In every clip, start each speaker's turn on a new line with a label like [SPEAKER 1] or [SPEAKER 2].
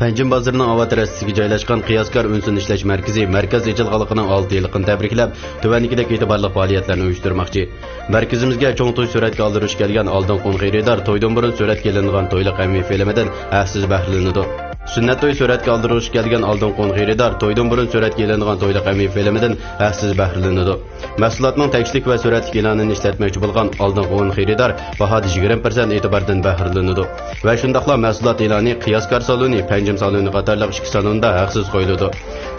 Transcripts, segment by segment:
[SPEAKER 1] Panjim bozorining Avat rastasiga joylashgan qiyoskor unsin ishlash markazi markaz echilganligining 6 yilligini tabriklab, tuvandagidek e'tiborli faoliyatlarni uyushtirmoqchi. Markazimizga cho'ng to'y suratga oldirish kelgan oldin xaridor to'ydan burun suratga ilingan to'yliq ammiy filmidan haqsiz bahrilanadi. Sunnat to'y suratga oldirish kelgan oldin xaridor to'ydan burun suratga ilingan to'yliq ammiy filmidan haqsiz bahrilanadi. Mahsulotning tekstlik va suratlik e'lonini ishlatmoqchi bo'lgan oldin xaridor bahodi 20% e'tibordan bahrilanadi. Va shundaqla mahsulot e'loni qiyoskor saloni Panjim saloni qatorliq ishki salonida haqsiz qo'yiladi.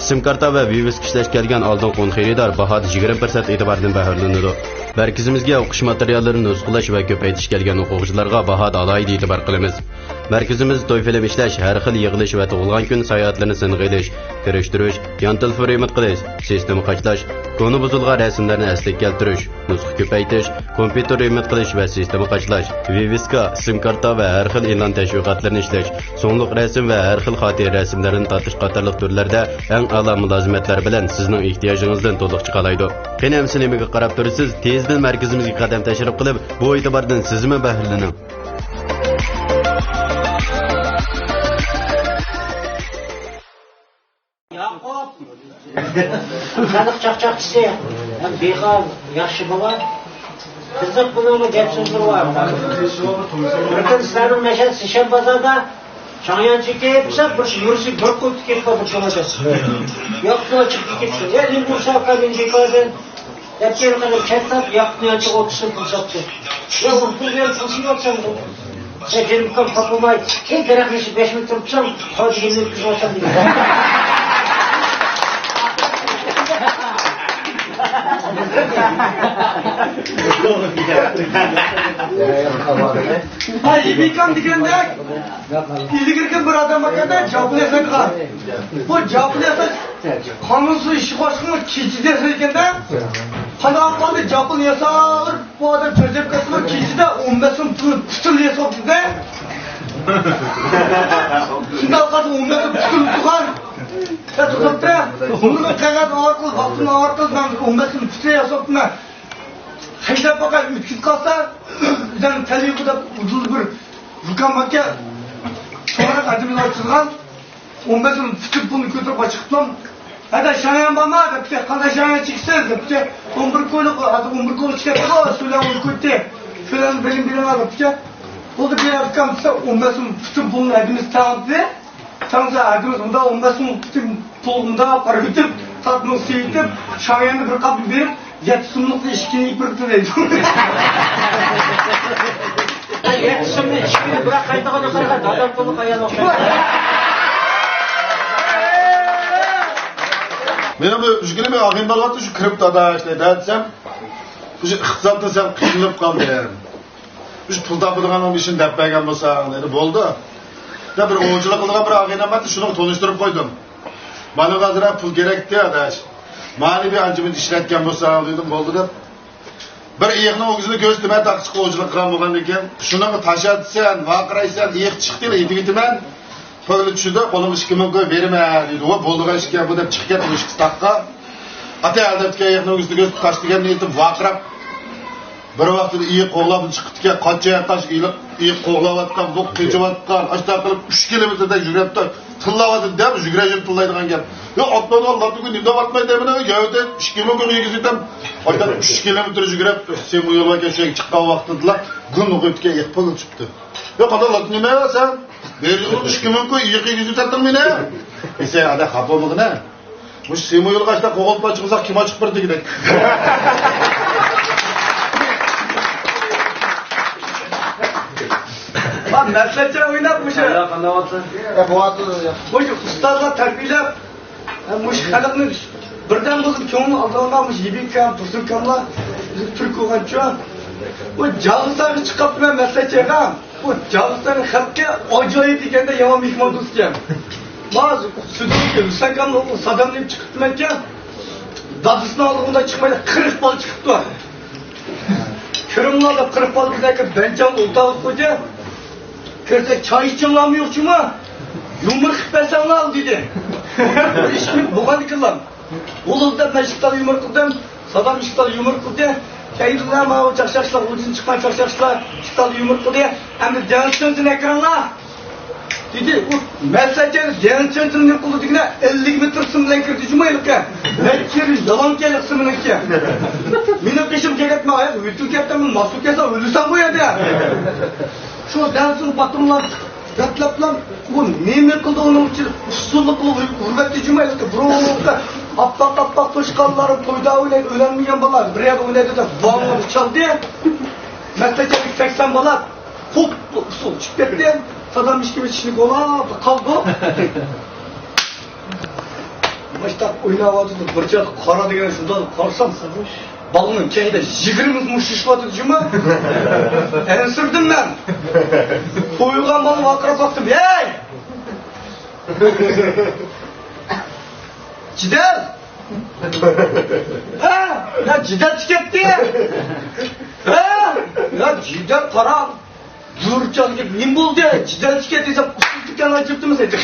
[SPEAKER 1] Sim karta va vivis ishlash kelgan oldin xaridor bahodi 20% e'tibordan bahrilanadi. Markazimizga o'qish materiallarini nusxalash va ko'paytirish kelgan o'quvchilarga bahodi alohida e'tibor qilamiz. Markazimiz to'y film ishlash, har xil yig'ilish va tug'ilgan kun sayohatlarini sing'a ilish, kirishtirish, yon telefon remont qilish, sistema qachlash, koni buzilgan rasmlarni asliga keltirish, nusxa ko'paytirish, kompyuter remont qilish va sistema qachlash, viviska, sim karta va har xil e'lon tashviqotlarini ishlash, so'nglik rasm va har xil xotira rasmlarini tortish qatorliq turlarda eng a'lo mulozimatlar bilan sizning ehtiyojingizdan to'liq chiqalaydi. Qani hamsi nimaga qarab tursiz? Tezdan markazimizga qadam tashrif qilib, bu e'tibordan sizmi bahrilaning.
[SPEAKER 2] Qanaq chaqchaqchisi, ham behal, yaxshi bola. Qiziq bunga gap so'zlar bor. Bir kun sizlarning mashan Sishan bozorda Changyanchi kelsa, bir yurisi bir qo'yib ketib bo'ladi. Yo'qsa chiqib ketdi. Endi bu safar inji qo'ygan. Yapken kadar çatlak yakınyancı otusun fırsatçı. Ya bu pulver fırsatı yapsam bu. Ya benim kapımay, en gerekmesi 5 metre tutsam, hadi 20 kız olsam diye.
[SPEAKER 3] Hayır, bir kan dikende ilgili bir adam kadar cevaplayacak var. Bu cevaplayacak kanunsuz iş başkanı kişi deseyken de Hanım kaldı cevaplayacak bu adam çözüp kasma kişi de 15'in tutuluyor soktuğunda. Şundan kaldı 15'in tutuluyor. Ya tutup da bunu kağıt ağırkız, altın ağırkız ben 15'in tutuluyor soktuğunda. Hayda bakar 3 gün kalsa bizden telefonu da uzun bir rukamakya sonra adımız açılgan 15'in tutup bunu götürüp açıklam. Hadi şanayan bama da bir kadar şanayan çıksın da bir 11 koyluk adı 11 koyluk çıkartıyor söyle 10 koydu. Şöyle benim adı bir bu da bir arkam ise 15'in tutup bunu adımız tanıdı. Tanıdı adımız onda 15'in tutup pulunda para götürüp tatını seyitip şanayanı bir kapı verip yetişimlikle işkini ipirti deydi.
[SPEAKER 2] Yetişimli işkini bırak kaydığa yukarıga adam kolu kayan okşaydı.
[SPEAKER 4] Benim bu üzgünüm ağın balvatı şu kriptoda işte dersem bu iqtisodda sen qiynalib qoldim. Biz pul topadigan ishni deb bergan bo'lsa, dedi bo'ldi. Da bir o'g'irchilik qilgan bir ag'inam bor, shuni tanishtirib qo'ydim. Mana hozir pul kerak-da, adash. Mali bir anjimni ishlatgan bo'lsa, dedim, bo'ldi deb. Bir iyiqni o'g'zini ko'ztimay taqchiq o'g'irchilik qilgan bo'lgan ekan, shuni tashatsan, vaqiraysan, iyiq chiqdi, yetibitiman. Pulni tushdi, qo'lim 2 ming qo'y berma, dedi. Va bo'ldigan ishga bu deb chiqib ketdi ishki taqqa. Ata aldabga iyiqni o'g'zini ko'z tashdigan niyatib vaqirab bir vaqtda iyi qo'g'lab chiqibdi, qancha tash iyi qo'g'layotgan, bu qechayotgan, ashta qilib 3 kilometrda yuribdi. Tillaydi deb yugurajib tillaydigan gap. Yo otdan Alloh bugun nima vatmaydi mana yo'da 2 ming yigizdan oydan 3 kilometr yugurib sen bu yo'lga kelsak chiqqan vaqtida kun o'tga yiqpil chiqdi. Yo qadar nima sen? Berdi 2 ming yigizdan tartib meni. Esa ada xapomig'ina. Bu sen bu yo'lga ashta qo'g'ilib chiqsak kim chiqib birdi degidek.
[SPEAKER 3] Bak mesleğe oynatmış ya. Bu ustalar terbiyelep, bu halkını birden bozup çoğunu aldırmamış, yibik kan, tursun kanla, Türk olan çoğun. Bu Cağızlar'ı çıkıp ben mesleğe kan, bu Cağızlar'ın halkı acayip diken de yaman mihman dostken. Bazı sütunu ki, sen kanla Saddam'layıp çıkıp ben kan, dadısını aldığında çıkmayla 40 bal çıkıp var. Kırımlarla 40 bal giderken ben can ultalık koca, Körsek çay içimlamıyor cuma. Yumruk ben al dedi. İşimi buğan kılan. Uluzda ben şıktalı yumruk kıldım. Sadam şıktalı yumruk kıldı. Kayıtlar mağu çakşakçılar, ucun çıkan çakşakçılar şıktalı yumruk kıldı. Hem de canı sönsün ekranla. Dedi, bu mesajınız yançancının ne kulu dikine 50 metre sımdan kirdi cumaylık ya. Ben kiri yalan gelik sımınık ya. Benim peşim gerekme ayak, ütü kettemin mahsuk kesa ölüsem bu ya. Şu dansın batımlar, yatlaplan, bu neyme kıldı onun için usullu kılı hürmetli cumaylık ya. Bro, appak toşkalları toyda oynayıp ölenmeyen balar. Bir yerde oynadı da bağımları çaldı ya. Mesajınız 80 balar. Hop, usul çık gitti. Sadanmış gibi çişlik ola, kaldı. Başta oynavadı da bırçak kara degen şundan kalsam balının keyde 20 şiş batı cuma. Ensirdim ben. Koyulgan balım akıra baktım. Hey! Cidel! Ha? Ya cidel çıketti. Ha? Ya cidel para. Dur canım, ne oldu ya? Cidden şikayet etsem, usul dükkanı açıptı mı sence?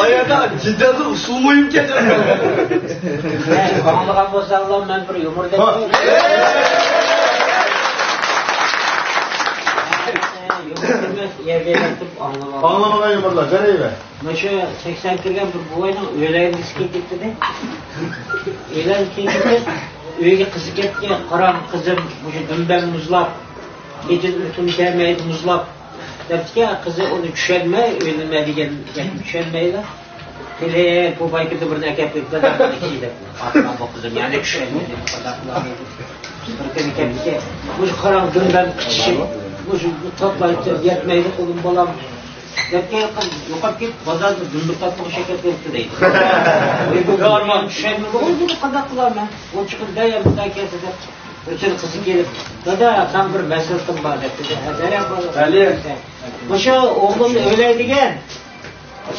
[SPEAKER 3] Ayada cidden usul muyum ki?
[SPEAKER 2] Anlagan bolsaňlar men bir yumur dep.
[SPEAKER 4] Anlamadan yumurlar, nereye be?
[SPEAKER 2] Maşa 80 kirgen bir buğayla öğleyen bisiklet gitti de. Öğlen keyifte öyle kızı gitti. Karan kızım bu dünden muzlap. Gece ütüm gelmeydi muzlap. Dedi ki kızı onu düşenme, ölüme diyen düşenmeyle. Hele bu baykıda bir nekeplik de daha ikiydi. Atma bu kızım yani düşenmeydi. Bir kere keplik bu karan dünden kişi. Bu toplayıp yetmeydi oğlum balam. Derken yukarı git pazarda dunduk tatlı şeker yoktu değil. Bu garman düşen mi? O kadaklar ben. O çıkıp dayan bu da kesede. Bütün kızı gelip dada sen bir meseletim var dedi. Nereye var? Başa oğlum öyleydi gel.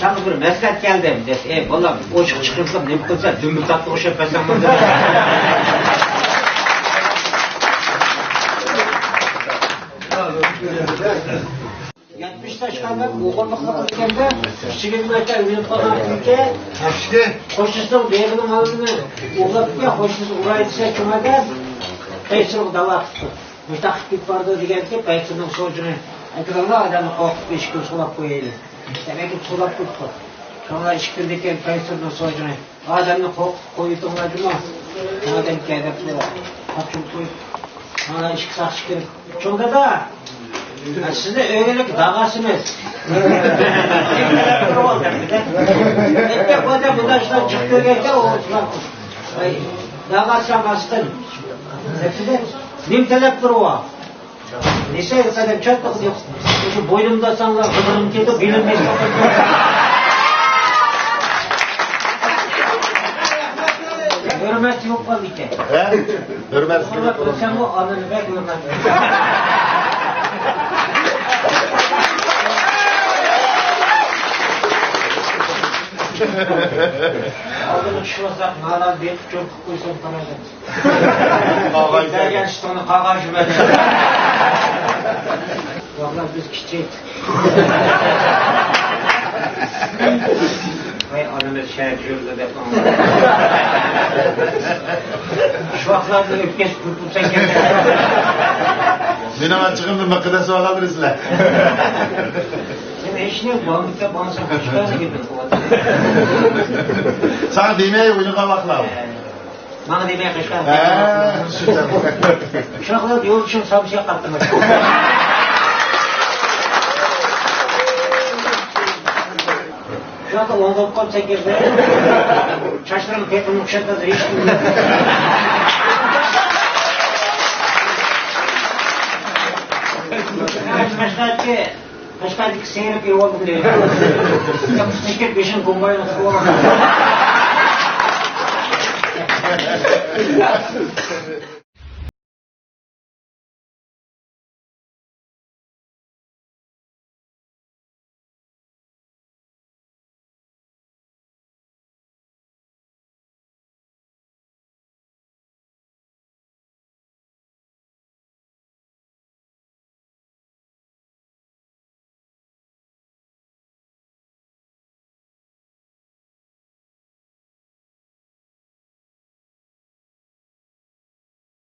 [SPEAKER 2] Sen bir mesele geldim dedi. Balam o çıkırsam ne kılsa dunduk tatlı şeker pesem var. 70 yaşında oğulmakla gitgende kichigini aytar o'ynab qolgan kunga qo'shnisining beg'ini molini o'g'latga qo'shnisi uraytsa kumaga qaysir da'vo qildi mustaqil ketib bordi deganki qaysirning so'zini aytganlar odamni qo'rqib eshikni so'lab qo'yaylik demak so'lab ketdi sonra eshikdan ekan qaysirning so'zini odamni qo'rqib qo'ydiladimi odam kelib qochib qo'yib mana eshik saqchi kirib cho'ngada sizni öğrenlik dağasınız. Bu da budaşlar çıktı geçti o dağası bastın. Hepsi nim talep duruyor. Neyse kadar çok yok. Şu boynumda sanlar kızım kedi bilinmez. Hürmet yok var bir şey.
[SPEAKER 4] Hürmet.
[SPEAKER 2] Sen bu anını ver hürmet. Aldığın şu vazak nalan bir çok koysun tanıdın. Dergen şitonu kağacı ver. Vallahi biz küçük. Vay anımız şeref yurdu de falan. Şu vaklarda öpkeş kurtulsan kendine.
[SPEAKER 4] Benim açığımda makinesi alabilirsiniz.
[SPEAKER 2] Sen eşine bağımlıkta bana sen kaçıklarına girdin.
[SPEAKER 4] Sana demeye uyuğa bakla.
[SPEAKER 2] Bana demeye kaçıklarına. Uşaklar yol için sabıya kattırmak. Şu anda ondan kol çekirde. Çaşlarım pekini yükseltmez. Hiç bilmiyorum. Kaçtaki seyrek iyi oldum diyor. Yapıştı şeker peşin kumbayla sıvı